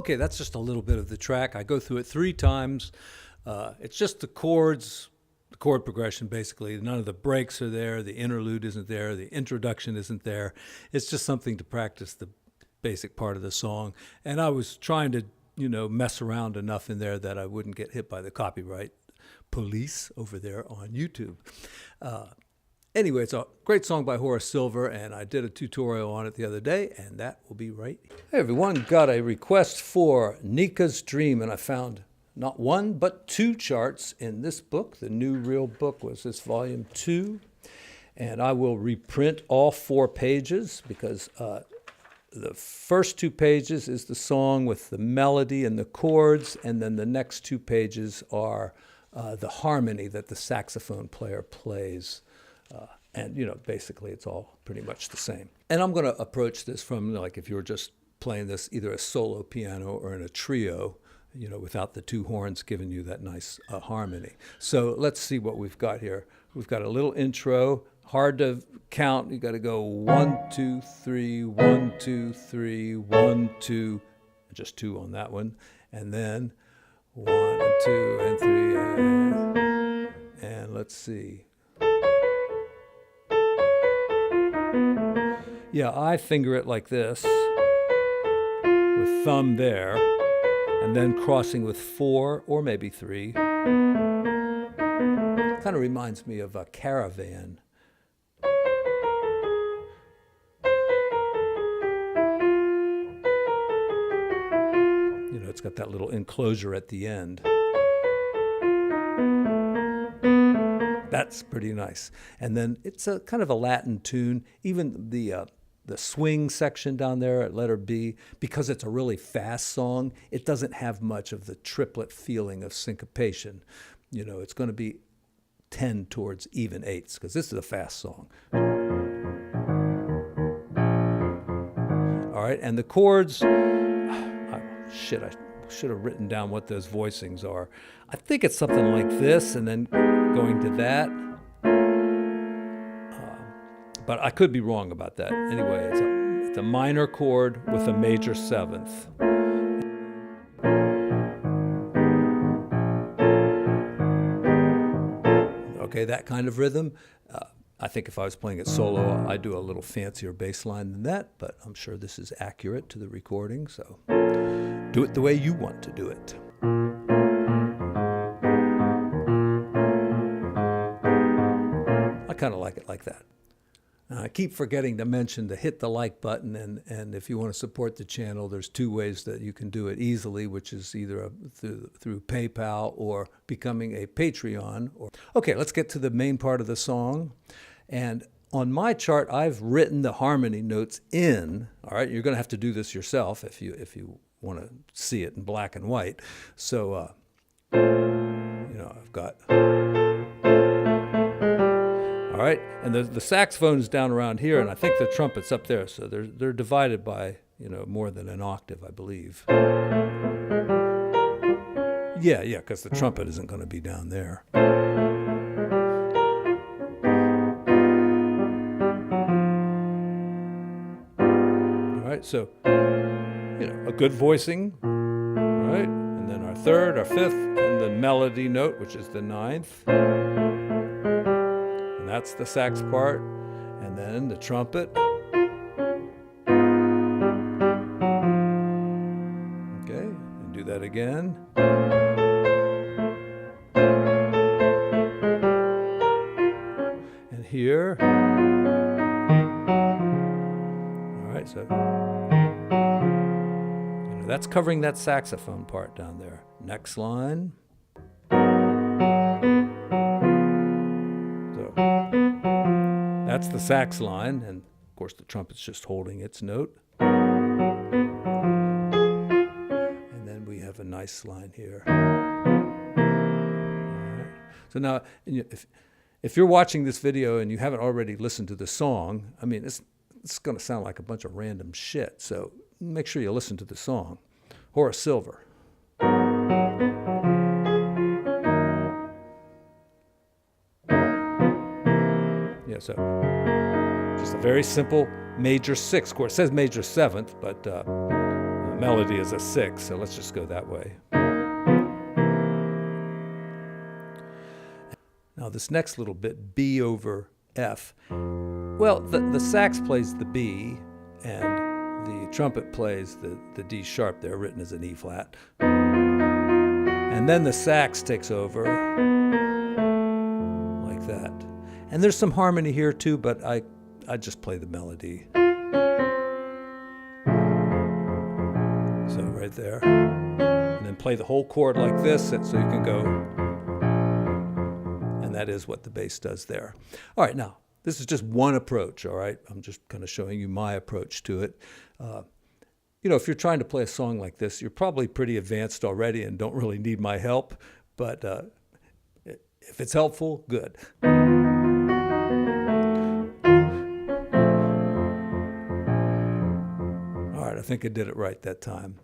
Okay, that's just a little bit of the track. I go through it 3 times. It's just the chords, the chord progression basically. None of the breaks are there. The interlude isn't there. The introduction isn't there. It's just something to practice the basic part of the song. And I was trying to, mess around enough in there that I wouldn't get hit by the copyright police over there on YouTube. Anyway, it's a great song by Horace Silver, and I did a tutorial on it the other day, and that will be right here. Hey everyone, got a request for Nica's Dream, and I found not 1, but 2 charts in this book. The New Real Book was this volume 2, and I will reprint all 4 pages because the first 2 pages is the song with the melody and the chords, and then the next 2 pages are the harmony that the saxophone player plays. And, basically it's all pretty much the same. And I'm going to approach this from, like, if you were just playing this either a solo piano or in a trio, without the 2 horns giving you that nice harmony. So let's see what we've got here. We've got a little intro, hard to count. You got to go 1, 2, 3, 1, 2, 3, 1, 2, just 2 on that one. And then 1 and 2 and 3, and let's see. Yeah, I finger it like this, with thumb there, and then crossing with 4 or maybe 3. Kind of reminds me of a caravan. It's got that little enclosure at the end. That's pretty nice. And then it's a kind of a Latin tune. Even the swing section down there at letter B, because it's a really fast song, it doesn't have much of the triplet feeling of syncopation. It's going to be tend towards even 8ths, because this is a fast song. All right, and the chords, I should have written down what those voicings are. I think it's something like this, and then going to that. But I could be wrong about that. Anyway, it's a minor chord with a major 7th. Okay, that kind of rhythm. I think if I was playing it solo, I'd do a little fancier bass line than that, but I'm sure this is accurate to the recording, so do it the way you want to do it. I kind of like it like that. I keep forgetting to mention to hit the like button, and if you want to support the channel, there's 2 ways that you can do it easily, which is either through PayPal or becoming a Patreon. Okay, let's get to the main part of the song. And on my chart, I've written the harmony notes in. All right, you're going to have to do this yourself if you want to see it in black and white. So, I've got... All right, and the saxophone's down around here, and I think the trumpet's up there, so they're divided by, more than an octave, I believe. Yeah, because the trumpet isn't going to be down there. All right, so, a good voicing, all right, and then our 3rd, our 5th, and the melody note, which is the 9th. That's the sax part, and then the trumpet. Okay, and do that again. And here. All right, so that's covering that saxophone part down there. Next line. That's the sax line, and of course the trumpet's just holding its note. And then we have a nice line here. All right. So now, if you're watching this video and you haven't already listened to the song, I mean, it's going to sound like a bunch of random shit, so make sure you listen to the song. Horace Silver. Yeah, so just a very simple major 6th chord. It says major 7th, but melody is a 6, so let's just go that way. Now this next little bit, B over F, well, the sax plays the B, and the trumpet plays the D sharp there, written as an E flat. And then the sax takes over, like that. And there's some harmony here too, but I just play the melody. So right there. And then play the whole chord like this, so you can go. And that is what the bass does there. All right, now, this is just one approach, all right? I'm just kind of showing you my approach to it. You know, if you're trying to play a song like this, you're probably pretty advanced already and don't really need my help. But if it's helpful, good. All right, I think I did it right that time.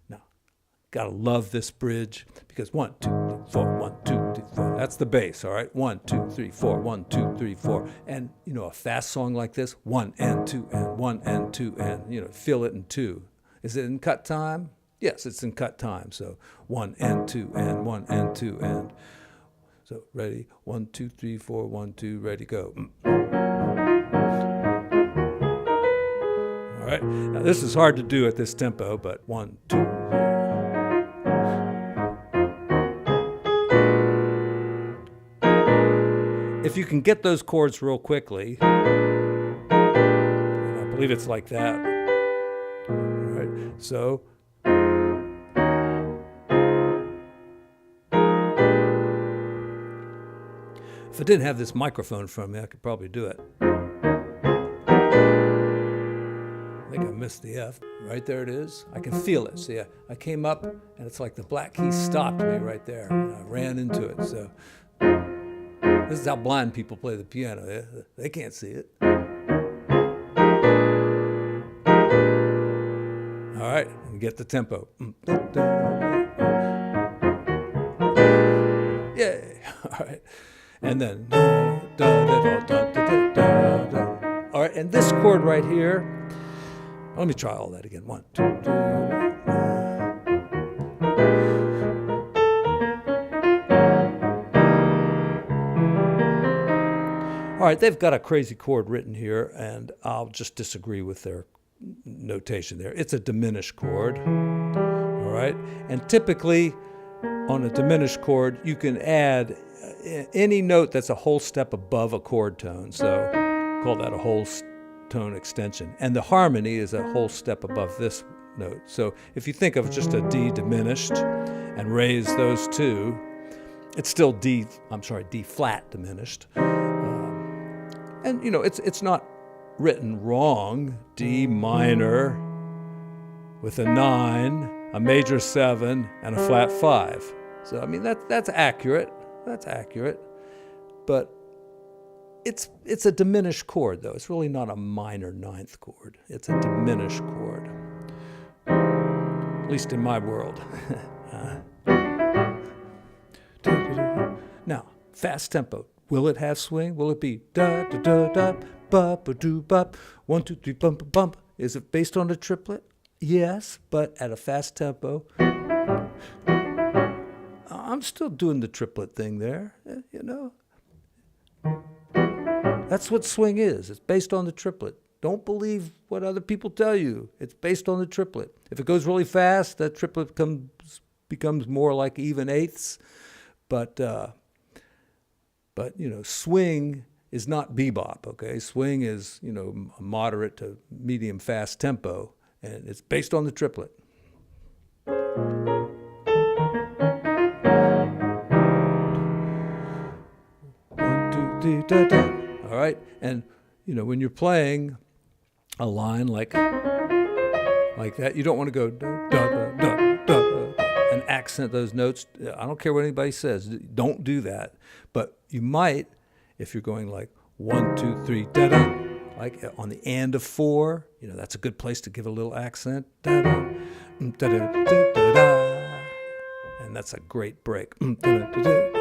Now, gotta love this bridge because 1, 2, 3, 4, 1, 2, 3, 4. That's the bass, all right? 1, 2, 3, 4, 1, 2, 3, 4. And, you know, a fast song like this, 1 and 2 and 1 and 2 and, you know, feel it in 2. Is it in cut time? Yes, it's in cut time. So 1 and 2 and 1 and 2 and. So ready? 1, 2, 3, 4, 1, 2, ready, go. All right. Now this is hard to do at this tempo, but 1, 2, 3. If you can get those chords real quickly, I believe it's like that. All right, so if I didn't have this microphone in front of me, I could probably do it. I think I missed the F. Right there it is. I can feel it. See, I came up, and it's like the black key stopped me right there, and I ran into it. So this is how blind people play the piano. They can't see it. All right, and get the tempo. Yay! All right, and then. All right, and this chord right here. Let me try all that again. 1, 2, 3. All right, they've got a crazy chord written here, and I'll just disagree with their notation there. It's a diminished chord, all right? And typically, on a diminished chord, you can add any note that's a whole step above a chord tone, so call that a whole tone extension. And the harmony is a whole step above this note. So if you think of just a D diminished and raise those two, it's still D flat diminished. And, you know, it's not written wrong. D minor with a 9, a major 7, and a flat 5. So, I mean, that's accurate. That's accurate. But it's a diminished chord, though. It's really not a minor 9th chord. It's a diminished chord. At least in my world. Now, fast tempo. Will it have swing? Will it be da da da da ba ba do bop 1 2 3 bump bump? Is it based on a triplet? Yes, but at a fast tempo. I'm still doing the triplet thing there, you know. That's what swing is. It's based on the triplet. Don't believe what other people tell you. It's based on the triplet. If it goes really fast, that triplet becomes more like even eighths. But you know, swing is not bebop, okay? Swing is, you know, a moderate to medium fast tempo, and it's based on the triplet. 1 2 3 da da. All right, and you know, when you're playing a line like that, you don't want to go da da da da da and accent those notes. I don't care what anybody says. Don't do that. But you might, if you're going like 1 2 3 da da, like on the and of 4. You know, that's a good place to give a little accent. Da da da da da da da, and that's a great break. Da da da da.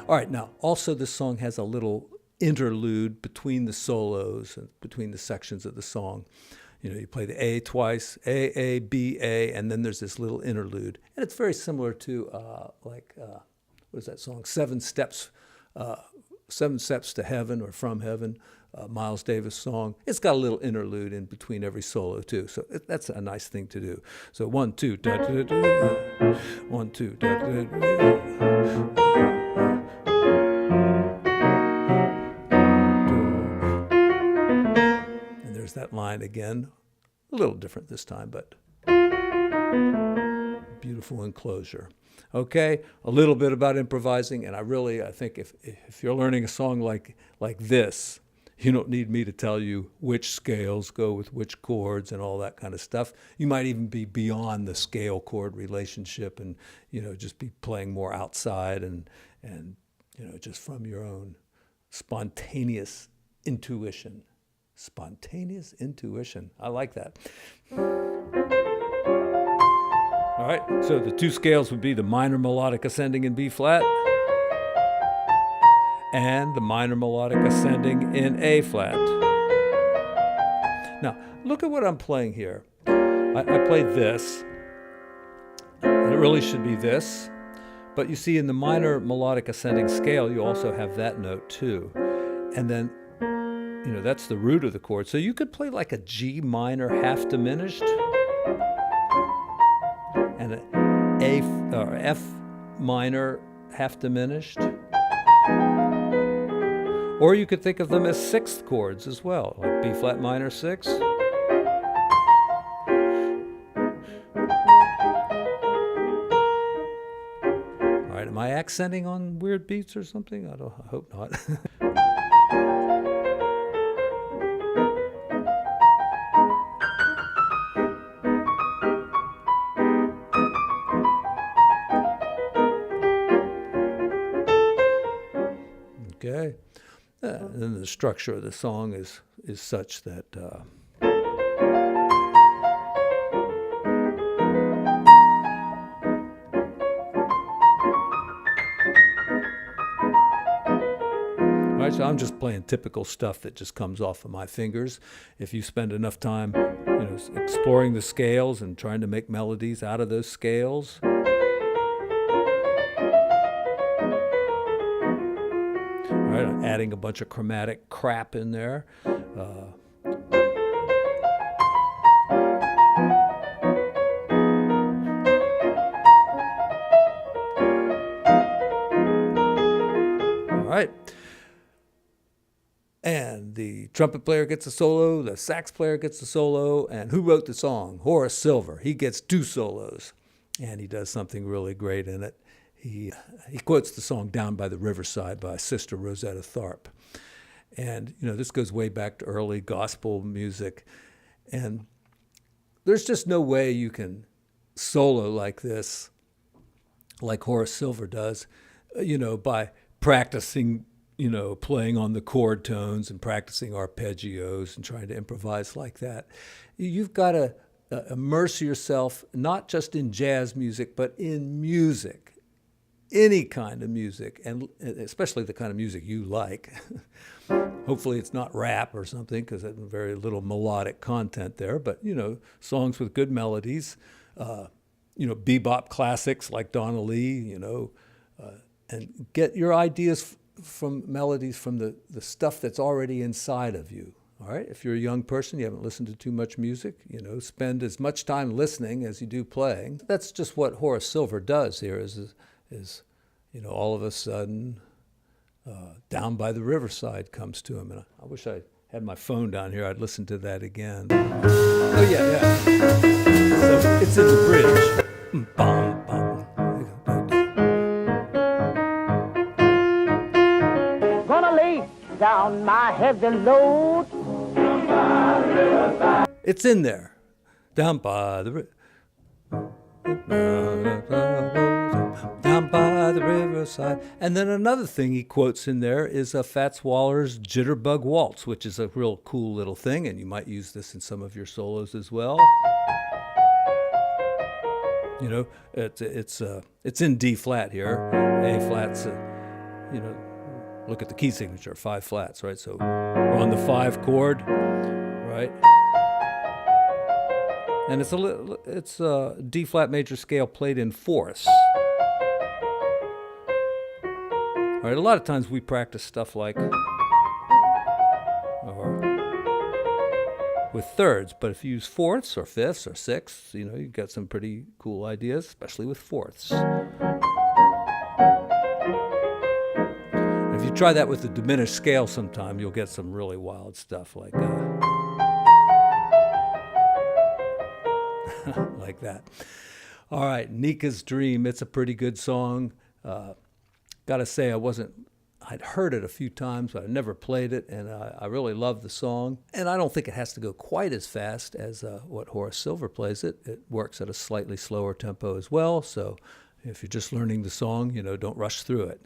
All right, now, also this song has a little interlude between the solos and between the sections of the song. You play the A twice, A, B, A, and then there's this little interlude. And it's very similar to what is that song? Seven Steps to Heaven or From Heaven, Miles Davis song. It's got a little interlude in between every solo too, so that's a nice thing to do. So 1, 2, da, da, da, 1, 2, da, da, da. And there's that line again, a little different this time, but beautiful enclosure. Okay, a little bit about improvising, and I think if you're learning a song like this, you don't need me to tell you which scales go with which chords and all that kind of stuff. You might even be beyond the scale chord relationship and, just be playing more outside and just from your own spontaneous intuition. Spontaneous intuition. I like that. All right, so the two scales would be the minor melodic ascending in B flat and the minor melodic ascending in A flat. Now, look at what I'm playing here. I played this, and it really should be this, but you see in the minor melodic ascending scale, you also have that note too. And then, that's the root of the chord. So you could play like a G minor half diminished and an F minor half diminished. Or you could think of them as sixth chords as well, like B flat minor 6. All right, am I accenting on weird beats or something? I hope not. Okay. And then the structure of the song is such that all right, so I'm just playing typical stuff that just comes off of my fingers. If you spend enough time, exploring the scales and trying to make melodies out of those scales, right, I'm adding a bunch of chromatic crap in there. All right. And the trumpet player gets a solo, the sax player gets a solo, and who wrote the song? Horace Silver. He gets 2 solos, and he does something really great in it. He quotes the song Down by the Riverside by Sister Rosetta Tharpe. And, this goes way back to early gospel music. And there's just no way you can solo like this, like Horace Silver does, by practicing, playing on the chord tones and practicing arpeggios and trying to improvise like that. You've got to immerse yourself not just in jazz music, but in music. Any kind of music, and especially the kind of music you like. Hopefully it's not rap or something, because there's very little melodic content there, but, songs with good melodies, bebop classics like Donna Lee, and get your ideas from melodies from the stuff that's already inside of you. All right, if you're a young person, you haven't listened to too much music, spend as much time listening as you do playing. That's just what Horace Silver does here is all of a sudden, Down by the Riverside comes to him. And I wish I had my phone down here. I'd listen to that again. Oh, yeah. So it's in the bridge. Bum, bum. Gonna lay down my heavy load. It's in there. Down by the Down by the riverside. And then another thing he quotes in there is Fats Waller's Jitterbug Waltz, which is a real cool little thing, and you might use this in some of your solos as well. It's in D flat here. A flat's, look at the key signature, 5 flats, right? So we're on the 5 chord, right? And it's a D flat major scale played in fourths. All right, a lot of times we practice stuff like or with thirds, but if you use fourths or fifths or sixths, you know, you've got some pretty cool ideas, especially with fourths. If you try that with the diminished scale sometime, you'll get some really wild stuff like like that. All right, Nica's Dream. It's a pretty good song. Gotta say, I'd heard it a few times, but I never played it, and I really love the song. And I don't think it has to go quite as fast as what Horace Silver plays it. It works at a slightly slower tempo as well, so if you're just learning the song, you know, don't rush through it.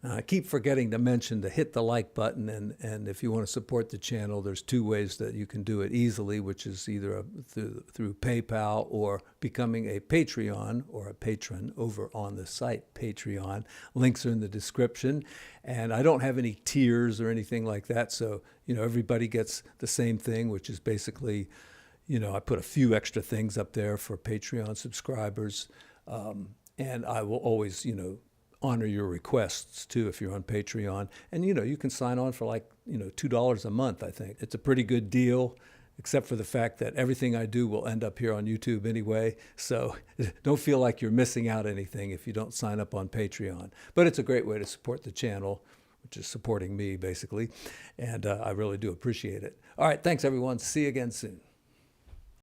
I keep forgetting to mention to hit the like button, and if you want to support the channel, there's two ways that you can do it easily, which is either through PayPal or becoming a Patreon or a patron over on the site Patreon. Links are in the description, and I don't have any tiers or anything like that, so you know everybody gets the same thing, which is basically, you know, I put a few extra things up there for Patreon subscribers, and I will always, you know, honor your requests too if you're on Patreon. And you know, you can sign on for like, you know, $2 a month, I think. It's a pretty good deal, except for the fact that everything I do will end up here on YouTube anyway. So don't feel like you're missing out anything if you don't sign up on Patreon. But it's a great way to support the channel, which is supporting me basically. And I really do appreciate it. All right, thanks everyone. See you again soon.